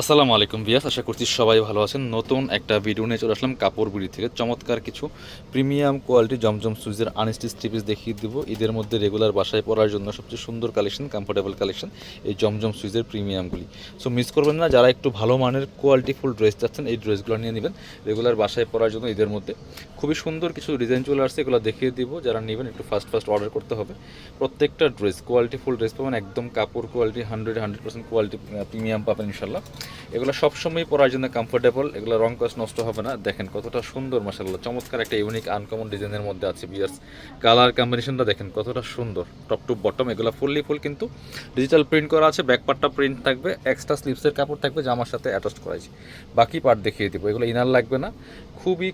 আসসালামু আলাইকুম ভিয়াস, আশা করছি সবাই ভালো আছেন। নতুন একটা ভিডিও নিয়ে চলে আসলাম কাপড় বিড়ি থেকে। চমৎকার কিছু প্রিমিয়াম কোয়ালিটি জমজম সুইজের আনস্টিচ থ্রি পিস দেখিয়ে দিব। ঈদের মধ্যে রেগুলার বাসায় পরার জন্য সবচেয়ে সুন্দর কালেকশন, কমফোর্টেবল কালেকশন এই জমজম সুইজের প্রিমিয়ামগুলি। সো মিস করবেন না, যারা একটু ভালো মানের কোয়ালিটিফুল ড্রেস চাচ্ছেন এই ড্রেসগুলো নিয়ে নেবেন রেগুলার বাসায় পরার জন্য। ঈদের মধ্যে খুবই সুন্দর কিছু ডিজাইন চলে আসছে, এগুলো দেখিয়ে দিব। যারা নেবেন একটু ফার্স্ট অর্ডার করতে হবে। প্রত্যেকটা ড্রেস কোয়ালিটিফুল ড্রেস পাবেন, একদম কাপড় কোয়ালিটি 100% কোয়ালিটি প্রিমিয়াম পাবেন ইনশাল্লাহ। এগুলো সবসময় পরার জন্য কমফোর্টেবল, এগুলো রং কস নষ্ট হবে না। দেখেন কতটা সুন্দর, মাশাআল্লাহ চমৎকার একটা ইউনিক আনকমন ডিজাইনের মধ্যে আছে বিয়ার্স। কালার কম্বিনেশনটা দেখেন কতটা সুন্দর, টপ টু বটম এগুলো ফুল কিন্তু ডিজিটাল প্রিন্ট করা আছে। ব্যাক পার্টটা প্রিন্ট থাকবে, এক্সট্রা স্লিভসের কাপড় থাকবে, জামার সাথে অ্যাটাচ করা আছে। বাকি পার্ট দেখিয়ে দিব, এগুলো ইনার লাগবে না।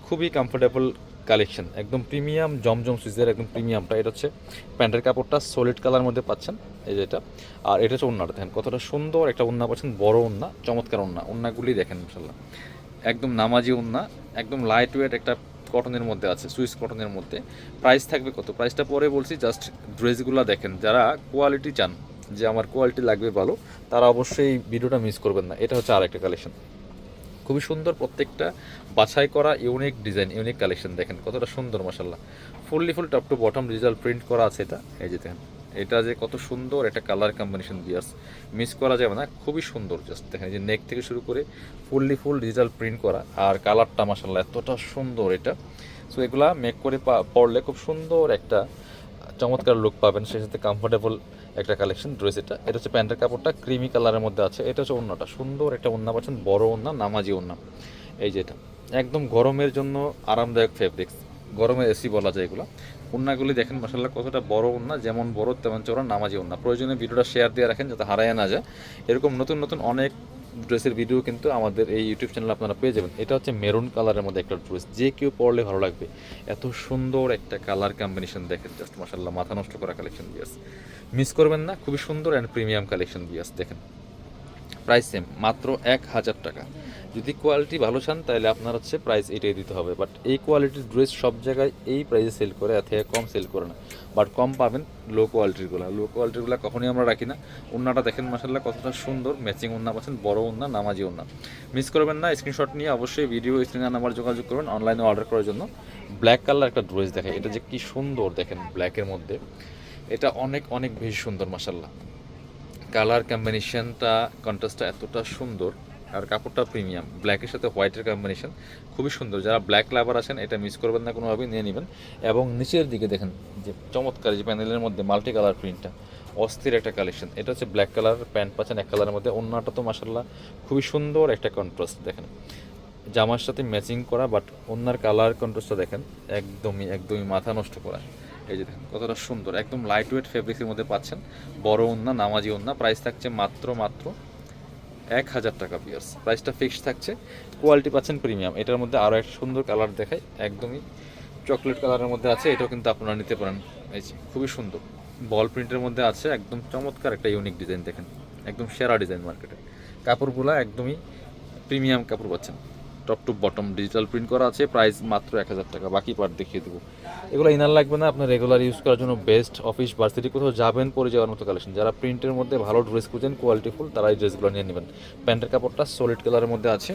খুবই কমফোর্টেবল কালেকশন, একদম প্রিমিয়াম জমজম সুইজের একদম প্রিমিয়ামটা। এটা হচ্ছে প্যান্টের কাপড়টা সলিড কালার মধ্যে পাচ্ছেন, এই যেটা। আর এটা হচ্ছে ওন্নাটা, দেখেন কতটা সুন্দর একটা ওন্না পাচ্ছেন, বড় ওন্না, চমৎকার ওন্না। ওন্নাগুলি দেখেন মাশাআল্লাহ, একদম নামাজি ওন্না, একদম লাইট ওয়েট একটা কটনের মধ্যে আছে, সুইস কটনের মধ্যে। প্রাইস থাকবে কত, প্রাইসটা পরে বলছি, জাস্ট ড্রেসগুলো দেখেন। যারা কোয়ালিটি চান, যে আমার কোয়ালিটি লাগবে ভালো, তারা অবশ্যই ভিডিওটা মিস করবেন না। এটা হচ্ছে আরেকটা কালেকশন, খুবই সুন্দর, প্রত্যেকটা বাছাই করা ইউনিক ডিজাইন, ইউনিক কালেকশন। দেখেন কতটা সুন্দর মাশাআল্লাহ, full top to bottom digital print করা আছে। এটা এই যে দেখেন, এটা যে কত সুন্দর একটা কালার কম্বিনেশন বিয়ার্স, মিস করা যাবে না। খুবই সুন্দর, জাস্ট দেখেন এই যে নেক থেকে শুরু করে ফুল ডিজিটাল প্রিন্ট করা, আর কালারটা মাশাআল্লাহ এতটা সুন্দর এটা। সো এগুলা মেক করে পরলে খুব সুন্দর একটা চমৎকার লুক পাবেন, সেই সাথে কমফোর্টেবল একটা কালেকশন ড্রেস। এটা হচ্ছে প্যান্টের কাপড়টা ক্রিমি কালারের মধ্যে আছে। এটা হচ্ছে ওন্নাটা, সুন্দর একটা ওন্না পাচ্ছেন, বড় ওন্না, নামাজি ওন্না। এই যেটা একদম গরমের জন্য আরামদায়ক ফেব্রিক্স, গরমের এসি বলা যায় এগুলো। ওন্নাগুলি দেখেন মাশাআল্লাহ কতটা বড় ওন্না, যেমন বড় তেমন চড়া, নামাজি ওন্না। প্রয়োজনে ভিডিওটা শেয়ার দিয়ে রাখেন যাতে হারায় না যায়। এরকম নতুন অনেক ড্রেসের ভিডিও কিন্তু আমাদের এই ইউটিউব চ্যানেলে আপনারা পেয়ে যাবেন। এটা হচ্ছে মেরুন কালারের মধ্যে একটা ড্রেস, যে কেউ পরলে ভালো লাগবে। এত সুন্দর একটা কালার কম্বিনেশন দেখেন, জাস্ট মাশাআল্লাহ মাথা নষ্ট করা কালেকশন বিয়াস, মিস করবেন না। খুবই সুন্দর অ্যান্ড প্রিমিয়াম কালেকশন বিয়াস। দেখেন প্রাইস সেম, মাত্র 1000 টাকা। যদি কোয়ালিটি ভালো চান তাহলে আপনার হচ্ছে প্রাইস এটাই দিতে হবে। বাট এই কোয়ালিটির ড্রেস সব জায়গায় এই প্রাইসে সেল করে, এর থেকে কম সেল করে না। বাট কম পাবেন লো কোয়ালিটিরগুলো কখনোই আমরা রাখি না। ওন্নাটা দেখেন মাশাআল্লাহ কতটা সুন্দর, ম্যাচিং ওন্না পাচ্ছেন, বড় ওন্না, নামাজি ওন্না। মিস করবেন না, স্ক্রিনশট নিয়ে অবশ্যই ভিডিও স্ক্রিনে নাম্বার যোগাযোগ করবেন অনলাইনে অর্ডার করার জন্য। ব্ল্যাক কালার একটা ড্রেস দেখেন, এটা যে কি সুন্দর দেখেন ব্ল্যাকের মধ্যে, এটা অনেক বেশি সুন্দর মাশাআল্লাহ। কালার কম্বিনেশনটা, কন্ট্রাস্টটা এতটা সুন্দর, আর কাপড়টা প্রিমিয়াম, ব্ল্যাকের সাথে হোয়াইটের কম্বিনেশন খুবই সুন্দর। যারা ব্ল্যাক লাভার আছেন এটা মিস করবেন না, কোনোভাবেই নিয়ে নেবেন। এবং নিচের দিকে দেখেন যে চমৎকার, যে প্যানেলের মধ্যে মাল্টি কালার প্রিন্টটা, অস্থির একটা কালেকশন। এটা হচ্ছে ব্ল্যাক কালার প্যান্ট পাচ্ছেন এক কালারের মধ্যে। ওন্নাটা তো মাসাল্লাহ খুবই সুন্দর একটা কন্ট্রাস্ট দেখেন, জামার সাথে ম্যাচিং করা। বাট ওন্নার কালার কন্ট্রাস্টটা দেখেন একদমই মাথা নষ্ট করা। এই যে দেখেন কতটা সুন্দর, একদম লাইট ওয়েট ফেব্রিক্সের মধ্যে পাচ্ছেন, বড় ওন্না, নামাজি ওন্না। প্রাইস থাকছে মাত্র 1000 টাকা পিয়ার্স, প্রাইসটা ফিক্সড থাকছে। কোয়ালিটি পাচ্ছেন প্রিমিয়াম। এটার মধ্যে আরও একটা সুন্দর কালার দেখায়, একদমই চকলেট কালারের মধ্যে আছে, এটাও কিন্তু আপনারা নিতে পারেন। এই যে খুবই সুন্দর বল প্রিন্টের মধ্যে আছে, একদম চমৎকার একটা ইউনিক ডিজাইন দেখেন, একদম সেরা ডিজাইন মার্কেটে। কাপড়গুলো একদমই প্রিমিয়াম কাপড় পাচ্ছেন, top to bottom digital print করা আছে। প্রাইস মাত্র 1000 টাকা। বাকি পার্ট দেখিয়ে দেবো। এগুলো ইনার লাগবে না, আপনার রেগুলার ইউজ করার জন্য বেস্ট। অফিস ভার্সিটি কোথাও যাবেন পরে যাওয়ার মতো কালেকশন। যারা প্রিন্টের মধ্যে ভালো ড্রেস খুঁজেন কোয়ালিটিফুল, তারা এই ড্রেসগুলো নিয়ে নেবেন। প্যান্টের কাপড়টা সলিড কালারের মধ্যে আছে,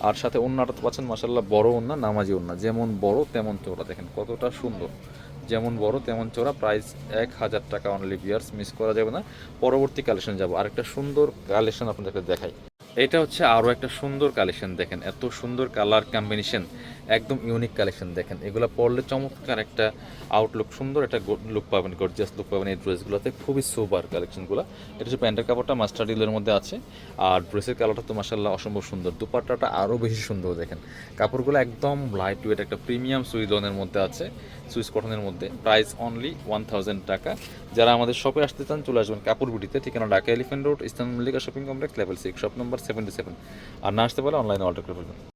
আর সাথে ওন্নাটা তো পাচ্ছেন মাসাল্লাহ বড় ওন্না, নামাজি ওন্না, যেমন বড় তেমন চওড়া। দেখেন কতটা সুন্দর, যেমন বড় তেমন চওড়া। প্রাইস 1000 টাকা অনলি বিয়ার্স, মিস করা যাবে না। পরবর্তী কালেকশন যাব, আরেকটা সুন্দর কালেকশন আপনাদেরকে দেখাই। এটা হচ্ছে আরও একটা সুন্দর কালেকশন, দেখেন এত সুন্দর কালার কম্বিনেশন, একদম ইউনিক কালেকশন। দেখেন এগুলো পরলে চমৎকার একটা আউটলুক, সুন্দর একটা লুক পাবেন, গর্জিয়াস লুক পাবেন এই ড্রেসগুলোতে। খুবই সুপার কালেকশনগুলো। এটা হচ্ছে প্যান্টের কাপড়টা মাস্টার্ড ডিলের মধ্যে আছে, আর ড্রেসের কালারটা তো মাসাল্লাহ অসম্ভব সুন্দর। দুপাট্টাটা আরও বেশি সুন্দর। দেখেন কাপড়গুলো একদম লাইট ওয়েট, একটা প্রিমিয়াম সুইডনের মধ্যে আছে, সুইস কটনের মধ্যে। প্রাইস অনলি 1000 টাকা। যারা আমাদের শপে আসতে চান চলে আসবেন কাপড় বিটিতে, ঠিকানা Dhaka elephant road, eastern Mallika shopping complex, level 6, shop number 77। আর না আসতে পারলে অনলাইনে অর্ডার করে ফেলবেন।